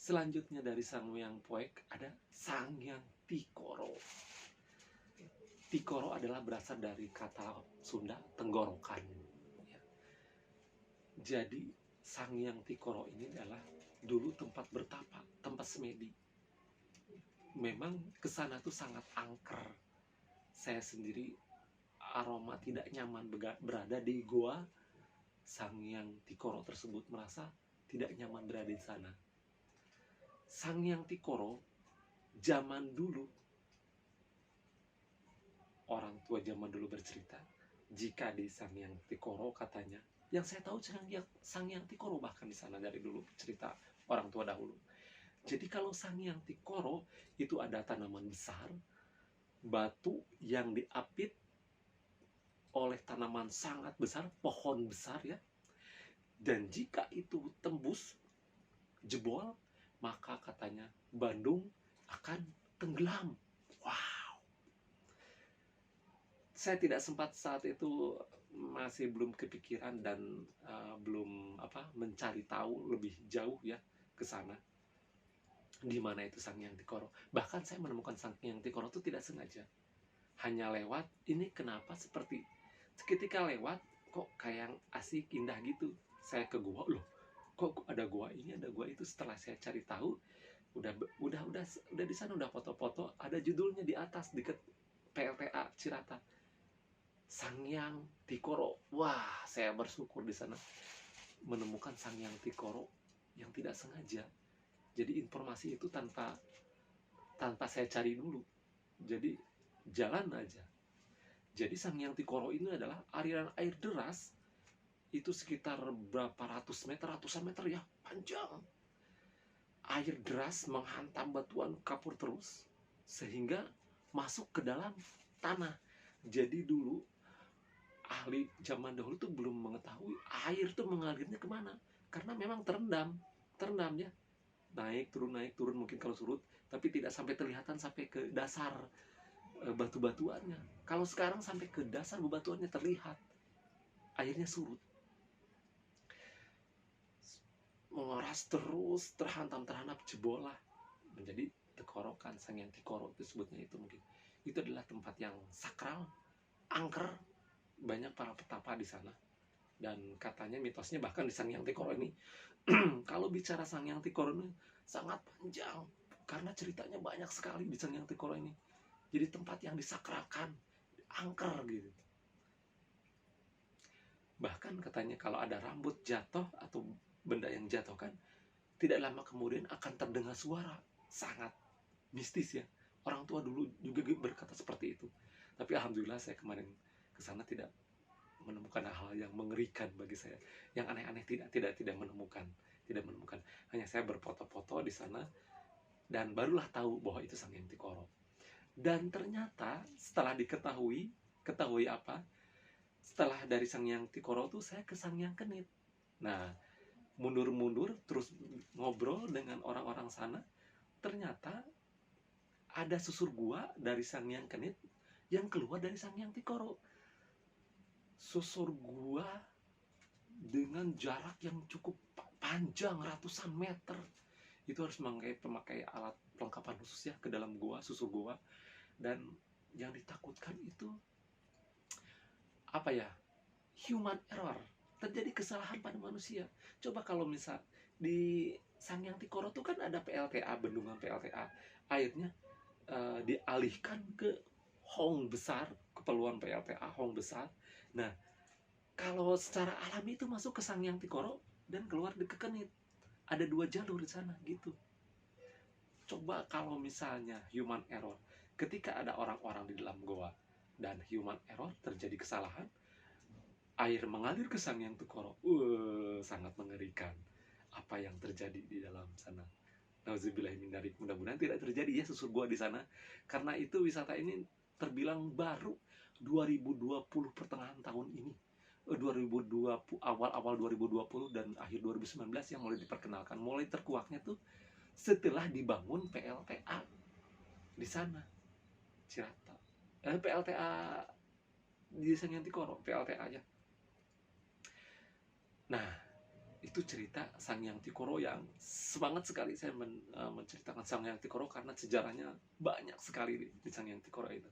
Selanjutnya dari Sanghyang Poek ada Sanghyang Tikoro. Tikoro adalah berasal dari kata Sunda tenggorokan. Jadi Sanghyang Tikoro ini adalah dulu tempat bertapa, tempat semedi. Memang kesana tuh sangat angker. Saya sendiri aroma tidak nyaman berada di goa Sanghyang Tikoro tersebut, merasa tidak nyaman berada di sana. Sanghyang Tikoro zaman dulu, orang tua zaman dulu bercerita, jika di Sanghyang Tikoro katanya, yang saya tahu Sanghyang Tikoro bahkan di sana dari dulu cerita orang tua dahulu. Jadi kalau Sanghyang Tikoro itu ada tanaman besar, batu yang diapit oleh tanaman sangat besar, pohon besar ya. Dan jika itu tembus, jebol, maka katanya Bandung akan tenggelam. Wow. Saya tidak sempat saat itu, masih belum kepikiran dan belum mencari tahu lebih jauh ya ke sana. Di mana itu Sanghyang Tikoro. Bahkan saya menemukan Sanghyang Tikoro itu tidak sengaja. Hanya lewat, ini kenapa seperti ketika lewat kok kayak asik indah gitu. Saya ke gua, loh kok ada gua ini, ada gua itu. Setelah saya cari tahu, udah di sana, udah foto-foto, ada judulnya di atas deket PLTA Cirata, Sanghyang Tikoro. Wah, saya bersyukur di sana menemukan Sanghyang Tikoro yang tidak sengaja. Jadi informasi itu tanpa saya cari dulu. Jadi jalan aja. Jadi Sanghyang Tikoro ini adalah aliran air deras, itu sekitar berapa ratus meter, ratusan meter ya, panjang. Air deras menghantam batuan kapur terus, sehingga masuk ke dalam tanah. Jadi dulu, ahli zaman dahulu tuh belum mengetahui air tuh mengalirnya kemana. Karena memang terendam ya. Naik turun, mungkin kalau surut, tapi tidak sampai terlihatan sampai ke dasar batu-batuannya. Kalau sekarang sampai ke dasar bebatuannya terlihat, airnya surut, menguras terus, terhantam jebol lah, menjadi tekorokan. Sanghyang Tikoro itu sebutnya itu. Mungkin itu adalah tempat yang sakral, angker, banyak para petapa di sana. Dan katanya mitosnya bahkan di Sanghyang Tikoro ini kalau bicara Sanghyang Tikoro ini sangat panjang, karena ceritanya banyak sekali di Sanghyang Tikoro ini. Jadi tempat yang disakralkan, angker gitu. Bahkan katanya kalau ada rambut jatuh atau benda yang jatuh kan, tidak lama kemudian akan terdengar suara. Sangat mistis ya. Orang tua dulu juga berkata seperti itu. Tapi alhamdulillah saya kemarin ke sana tidak menemukan hal yang mengerikan bagi saya. Yang aneh-aneh tidak menemukan. Hanya saya berfoto-foto di sana dan barulah tahu bahwa itu Sanghyang Tikoro. Dan ternyata setelah ketahui apa? Setelah dari Sanghyang Tikoro tuh saya ke Sanghyang Kenit. Nah, mundur-mundur terus ngobrol dengan orang-orang sana, ternyata ada susur gua dari Sanghyang Kenit yang keluar dari Sanghyang Tikoro. Susur gua dengan jarak yang cukup panjang, ratusan meter. Itu harus memakai alat perlengkapan khusus ya ke dalam gua, susur gua. Dan yang ditakutkan itu apa ya? Human error. Terjadi kesalahan pada manusia. Coba kalau misal di Sanghyang Tikoro itu kan ada PLTA, bendungan PLTA. Airnya dialihkan ke hong besar, keperluan PLTA hong besar. Nah, kalau secara alami itu masuk ke Sanghyang Tikoro dan keluar ke Kenit. Ada 2 jalur di sana gitu. Coba kalau misalnya human error, ketika ada orang-orang di dalam goa dan human error, terjadi kesalahan, air mengalir ke Sanghyang Tikoro, sangat mengerikan. Apa yang terjadi di dalam sana? Nauzubillahimindzalik. Mudah-mudahan tidak terjadi ya susur gua di sana. Karena itu wisata ini terbilang baru 2020 pertengahan tahun ini. 2020 awal 2020 dan akhir 2019 yang mulai diperkenalkan, mulai terkuaknya tuh setelah dibangun PLTA di sana Cirata. PLTA di Sanghyang Tikoro, PLTA aja. Nah, itu cerita Sang Hyang Tikoro yang semangat sekali saya menceritakan Sang Hyang Tikoro karena sejarahnya banyak sekali di Sang Hyang Tikoro itu.